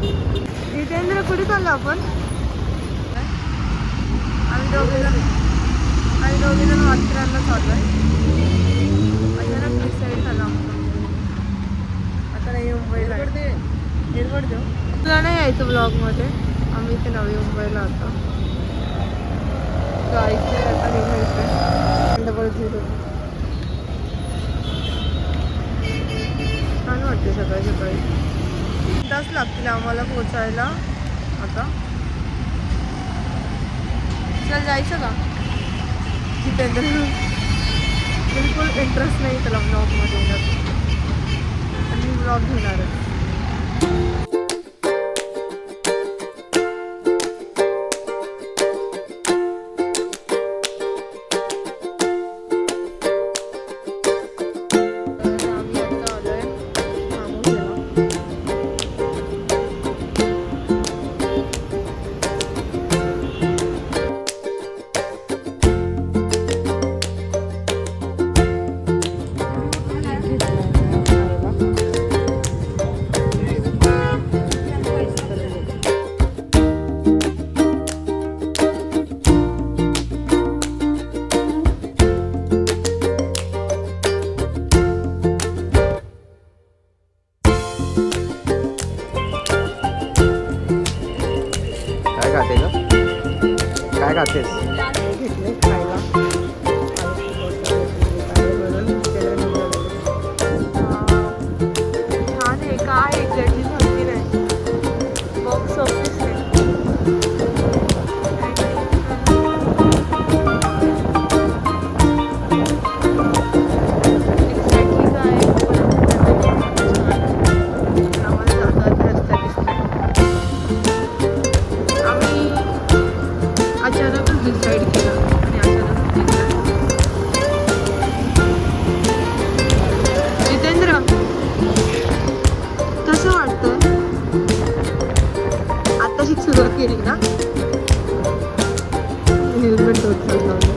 जितेंद्र कुठे चाललो आपण? आम्ही दोघेजण वाचरांना चाललोय. अचानक डिसाईड झाला आमचं. आता नाही मुंबईला एअरपोर्ट देऊ तुला नाही यायचं ब्लॉगमध्ये. आम्ही इथे नवी मुंबईला आता जायचं आता निघायचं डबल झिरो. छान वाटते सकाळी सकाळी. 3 तास लागतील आम्हाला पोचायला. आता चल जायचं का? जितेंद्र बिलकुल इंटरेस्ट नाही त्याला ब्लॉगमध्ये येण्यात. आणि मी ब्लॉग घेणार आहे. काय खातेस? घेतले खायला. छान आहे. काय एक्झॅक्टली माहिती नाही. बॉक्स ऑफिस आहे. एक्झॅक्टली काय आम्हाला जातात रस्ता दिसतो. आम्ही अचानकच डिसाईड केला आणि अचानक जितेंद्र कसं वाटतं? आताशी सुरुवात केली ना? हेल्मेट डोक्यावर लावलं.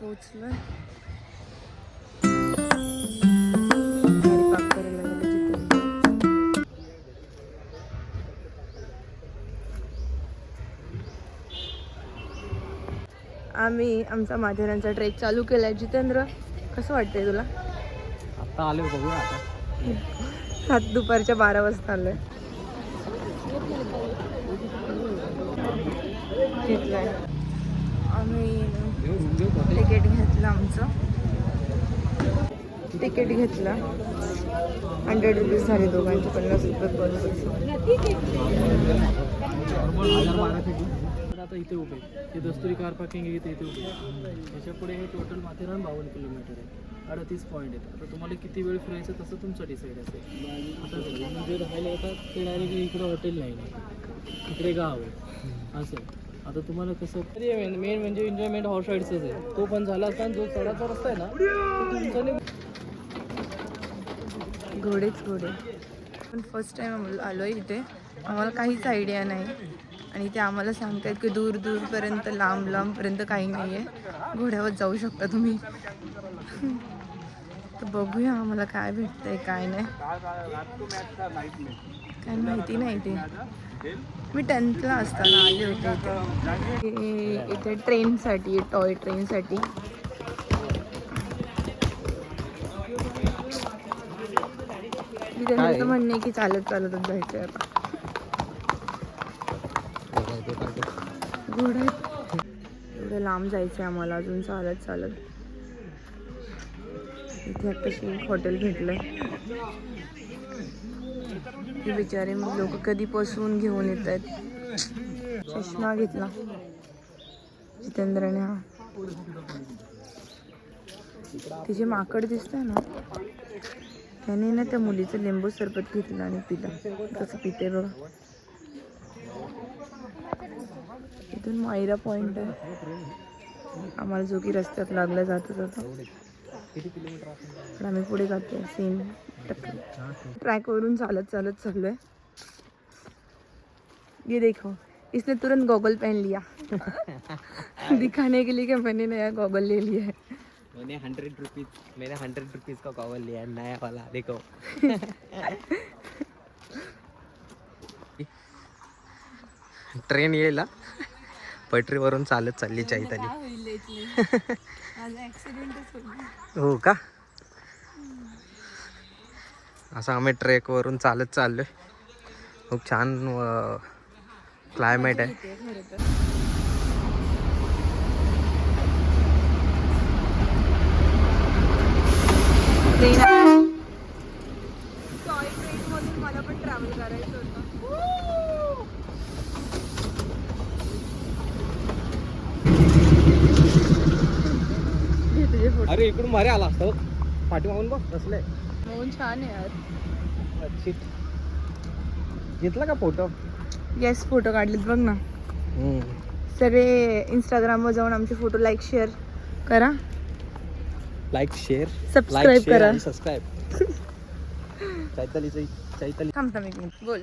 पोहोचलोय. आम्ही आमचा माथेरानचा ट्रेक चालू केलाय. जितेंद्र कसं वाटतंय तुला? आता आले बघूया. आता रात दुपारच्या 12 वाजता आलोय. घेतलाय आम्ही. तिकीट घेतलं आमचं. तिकीट घेतलं 100 रुपीज झाले दोघांचे. 50 रुपये पर पर्सन. आता इथे उभे ते दस्तुरी कार पार्किंग इथे उभे. त्याच्या पुढे हे टोटल माथेरान 52 किलोमीटर आहे. 38 पॉईंट आहेत. आता तुम्हाला किती वेळ फिरायचं तसं तुमचं डिसाईड असेल. आता जे राहायला येतात ते डायरेक्ट इकडं हॉटेल नाही इकडे गाव आहे असं. आता तुम्हाला कसं मेन म्हणजे एन्जॉयमेंट हॉर्स राईड्सच आहे. तो पण झाला असता. जो चढाचा रस्ता आहे ना तो तुमचा घोडे. पण फर्स्ट टाईम आलो आहे इथे. आम्हाला काहीच आयडिया नाही. आणि ते आम्हाला सांगतात की दूरपर्यंत लांबपर्यंत काही नाही आहे. घोड्यावर जाऊ शकता तुम्ही. तर बघूया आम्हाला काय भेटतंय काय नाही, काय माहिती नाही. ते मी 10thला असताना आले होते इथे ट्रेनसाठी, टॉय ट्रेनसाठी. त्यांचं म्हणणं आहे की चालत चालतच जायचंय आता. घोडा एवढं लांब जायचंय आम्हाला अजून चालत चालत. इथे आताशी एक हॉटेल भेटलंय. हे बिचारे लोक कधीपासून घेऊन येत आहेत. चष्मा घेतला जितेंद्रने. हा तिचे माकड दिसतंय ना, त्याने ना त्या मुलीचं लिंबू सरबत घेतलं आणि पिलं. कसं पिते बघा. इथून मायरा पॉइंट आहे आम्हाला, जो की रस्त्यात लागला जातच होता. पण आम्ही पुढे जातोय. सेम ट्रॅक वरून चालत चालत चाललोय. ये देखो, इसने तुरंत गॉगल पहन लिया. दिखाने के लिए कि मैंने नया गॉगल ले लिया है. मैंने 100 रुपीज का गॉगल लिया है नया वाला, देखो. ट्रेन येईल पटरीवरून चालत चालली चैताली. हो का? असं आम्ही ट्रेकवरून चालत चाललोय. खूप छान क्लायमेट आहे. टॉय ट्रेन मधून मला पण ट्रॅव्हल करायचं होतं. अरे इकडून भारी आला असतो पाठीमागून बघ बसले. मौन छान आहे यार. घेतला का फोटो? येस, फोटो काढलेत बघ ना. सगळे इंस्टाग्रामवर जाऊन आमचे फोटो लाईक शेअर करा. लाईक शेअर सबस्क्राईब करा. सबस्क्राईब. चैताली थांब एक मिनिट बोल.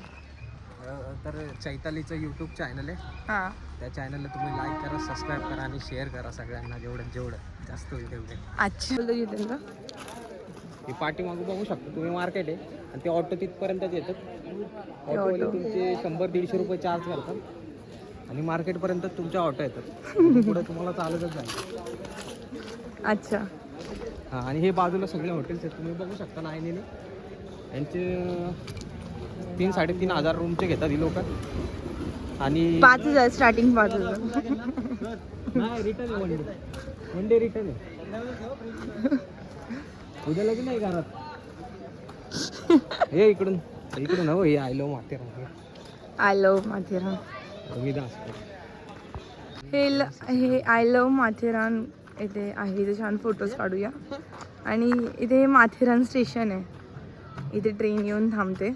तर चैतालीचं यूट्यूब चॅनल आहे. हां, त्या चॅनलला तुम्ही लाईक करा, सबस्क्राईब करा आणि शेअर करा सगळ्यांना. जेवढं जास्त होईल तेवढे. अच्छा बोलतो जितेंद्र. ही पाठीमागं बघू शकता तुम्ही, मार्केट आहे आणि ते ऑटो तिथपर्यंतच येतात. ऑटोवाले तुमचे 100-150 रुपये चार्ज करतात आणि मार्केटपर्यंत तुमच्या ऑटो येतात. पुढे तुम्हाला चालतच जाईल. अच्छा. हां, आणि हे बाजूला सगळे हॉटेल्स आहेत तुम्ही बघू शकता. नायनीने यांचे 3-3.5 रूमचे घेतात ही लोक. आणि 5,000 स्टार्टिंग 5,000. नाही, रिटर्न आहे. वन डे रिटर्न आहे. उद्या लगे नाही घरात. हे इकडून हो, हे I love Matheran. I love Matheran. हे आय लव्ह माथेरान इथे आहे. इथे छान फोटोज काढूया. आणि इथे हे माथेरान स्टेशन आहे. इथे ट्रेन येऊन थांबते.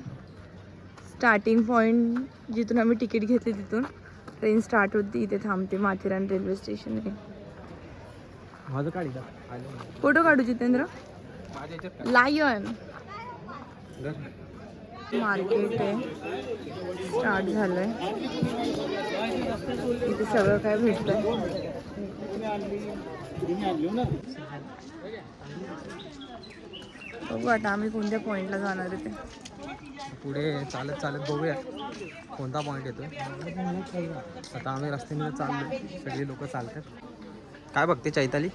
स्टार्टिंग पॉईंट जिथून आम्ही तिकीट घेतली तिथून ट्रेन स्टार्ट होती, इथे थांबते. माथेरान रेल्वे स्टेशन आहे. माझं काढीचा फोटो काढू जितेंद्र. लायन मार्केट आहे, स्टार्ट झालंय. इथे सगळं काय भेटतंय. बघू आता आम्ही कोणत्या पॉईंटला जाणार आहे ते. पुढे चालत चालत बघूया कोणता पॉईंट येतो. आता आम्ही रस्त्याने चाललो, सगळी लोक चालतात. काय बघते चैताली?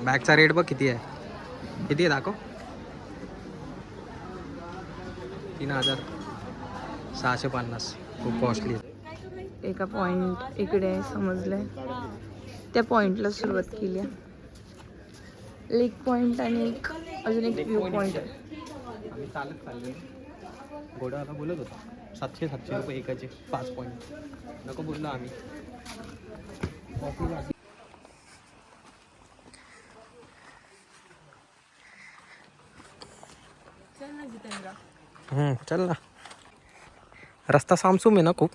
बॅगचा रेट बघ किती आहे. किती आहे दाखव. 3,650. खूप कॉस्टली आहे. एका पॉईंट इकडे समजलंय, त्या पॉईंटला सुरुवात केली आहे. लेक पॉईंट आणि अजून एक व्ह्यू पॉईंट आहे. आम्ही चालत चाललो. घोडावाला बोलत होता 700 रुपये एकाचे 5 पॉईंट. नको बोललो आम्ही. चल ना. रस्ता सामसूम आहे ना खूप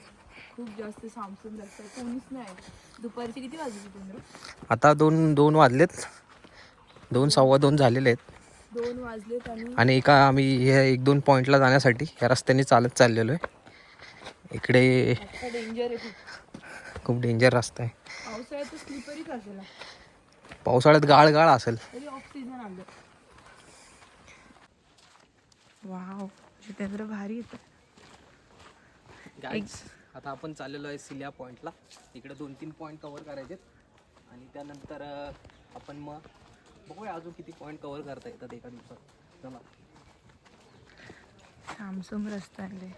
जास्त सामसूम रस्ता. कोणीच नाही. दुपारचे किती वाजले जितेंद्र? आता 2 वाजलेत. 2-2:15 झालेले आहेत. 2 वाजलेत. आणि आम्ही हे 1-2 पॉईंटला जाण्यासाठी या रस्त्याने चालत चाललेलो आहे. इकडे डेंजर आहे खूप डेंजर रस्ता आहे. पावसाळ्यात स्लिपरीच असेल. पावसाळ्यात गाळ असेल. ऑफ सीझन आलं. वाव जितेंद्र भारी येतं. गाईज आता आपण चाललेलो आहे सिल्या पॉईंटला. इकडे 2-3 पॉईंट कव्हर करायचे आणि त्यानंतर आपण मग बघूया अजून किती पॉईंट कव्हर करता येतात एका दिवसात. चला सामसूम रस्ता आहे.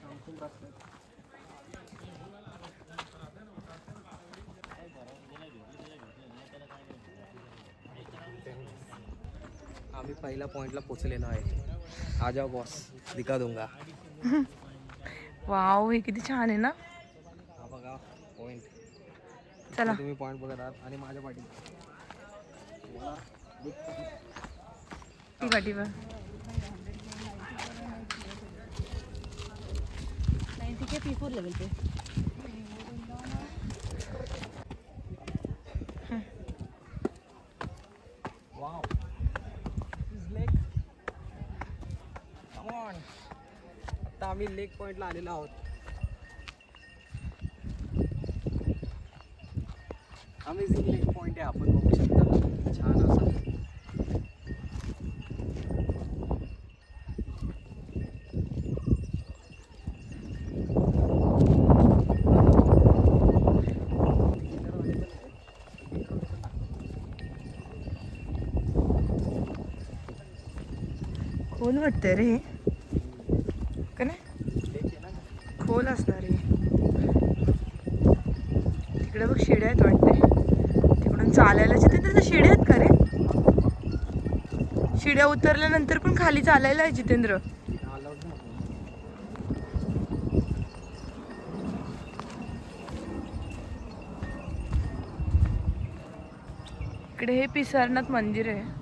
आम्ही पहिल्या पॉईंटला पोचलेलो आहे. आजा बॉस दिखा दूंगा. वाव हे किती छान आहे ना. हा बघा पॉईंट. चला तुम्ही पॉईंट बघत आहात आणि माझ्या पाठी ती पाठीवर 90 के P4 level pay. Wow this lake. Come on. आता आम्ही लेक पॉईंटला आलेलो आहोत. अमेझिंग लेक पॉईंट आहे. आपण बघू शकता छान असा. खोल वाटतंय रे का नाही. खोल असणार आहे. तिकडे बघ शिड्या आहेत वाटते. तिकडून चालायला जितेंद्र त्या शिड्या आहेत का रे. शिड्या उतरल्यानंतर पण खाली चालायला आहे जितेंद्र. इकडे हे पिसारनाथ मंदिर आहे.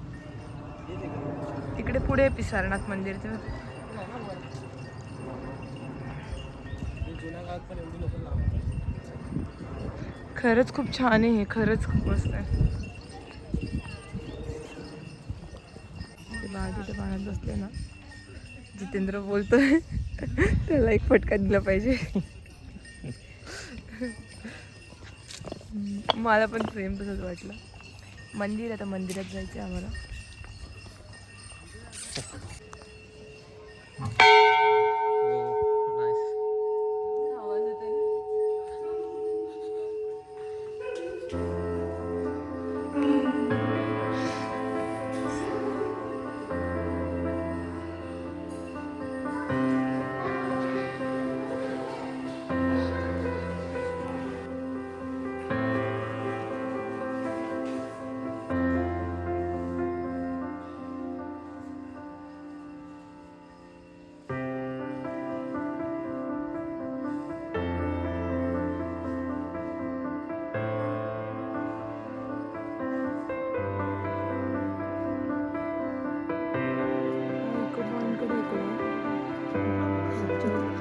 तिकडे पुढे पिसारनाथ मंदिर. ते खरंच खूप छान आहे. हे खरंच खूप मस्त आहे. ते बाळ तिथे पाण्यात बसले ना. जितेंद्र बोलतोय त्याला एक फटका दिला पाहिजे. मला पण सेम तसंच वाटलं. मंदिर आता मंदिरात जायचं आम्हाला. आवाज येतोय ना.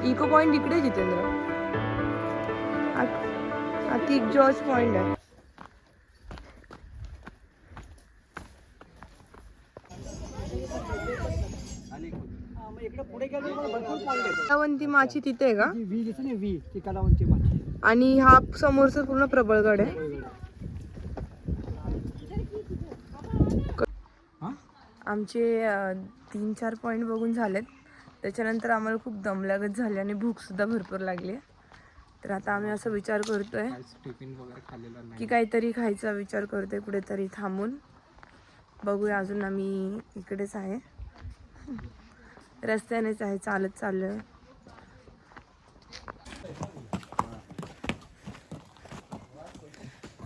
इको पॉइंट इकडे जितेंद्र. हा किंग जॉर्ज पॉइंट आहे. कलावंती माची तिथे आहे का. आणि हा समोरचा पूर्ण प्रबळगड आहे. आमचे 3-4 पॉईंट बघून झालेत. त्याच्यानंतर आम्हाला खूप दमलागत झाली आणि भूक सुद्धा भरपूर लागली. तर आता आम्ही असा विचार करतोय टिफिन वगैरे खाल्लेला नाही की काहीतरी खायचा विचार करतोय कुठेतरी थांबून. बघूया अजून आम्ही इकडेच आहे. रस्त्यानेच आहे. चालत चाललोय.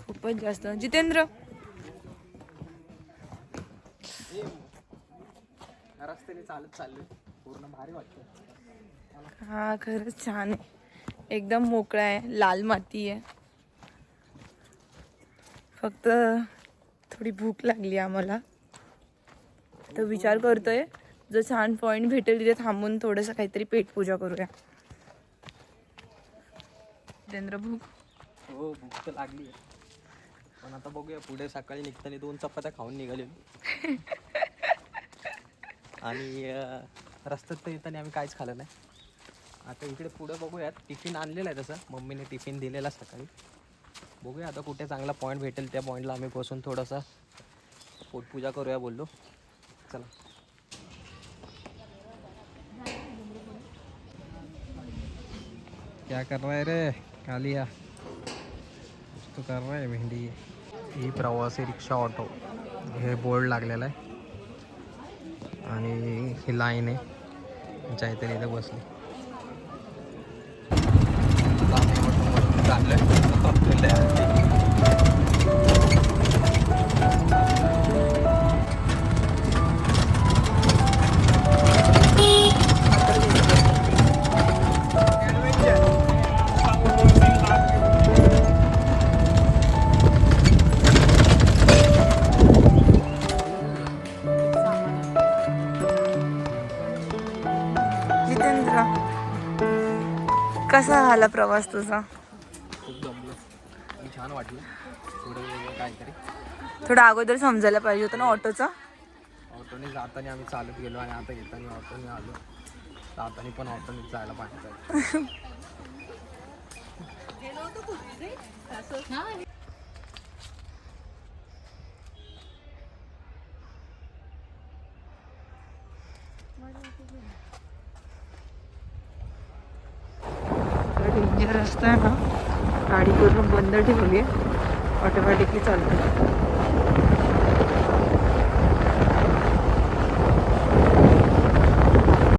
खूपच जास्त. जितेंद्र रस्त्याने चालत चाललोय. पूर्ण भारी वाटतं. हा खरंच छान आहे. एकदम मोकळा आहे. लाल माती आहे. फक्त थोडी भूक लागली आम्हाला. तर विचार करतोय जर छान पॉईंट भेटेल तिथे थांबून थोडंसं काहीतरी पेटपूजा करूया. जितेंद्र भूक. हो भूक तर लागली आहे. पण आता बघूया पुढे. सकाळी निघताना 2 चपात्या खाऊन निघालेलो आणि रस्त्यात तर येताना आम्ही काहीच खाल्लं नाही. आता इकडे पुढे बघूयात. टिफिन आणलेलं आहे तसं. मम्मीने टिफिन दिलेला सकाळी. बघूया आता कुठे चांगला पॉईंट भेटेल त्या पॉईंटला आम्ही बसून थोडासा पोटपूजा करूया बोललो. चला क्या कर रहा है रे कालिया? कुछ तो कर रहा है मेहंदी. ही प्रवासी रिक्षा ऑटो हे बोर्ड लागलेला आहे आणि ही लाईन आहे त्यांच्या इथे इथे बसली. जितेंद्र, कसा झाला प्रवास तुझा? खूप जमलं, छान वाटलं. पुढे काहीतरी थोडं अगोदर समजायला पाहिजे होतं ना ऑटोचा. ऑटोने जाताना आम्ही चालत गेलो आणि आता येताना ऑटोने आलो. जाताना पण ऑटोने जायला पाहिजे. डेंजर रस्ता आहे ना, गाडी पूर्ण बंद ठेवली आहे, ऑटोमॅटिकली चालते.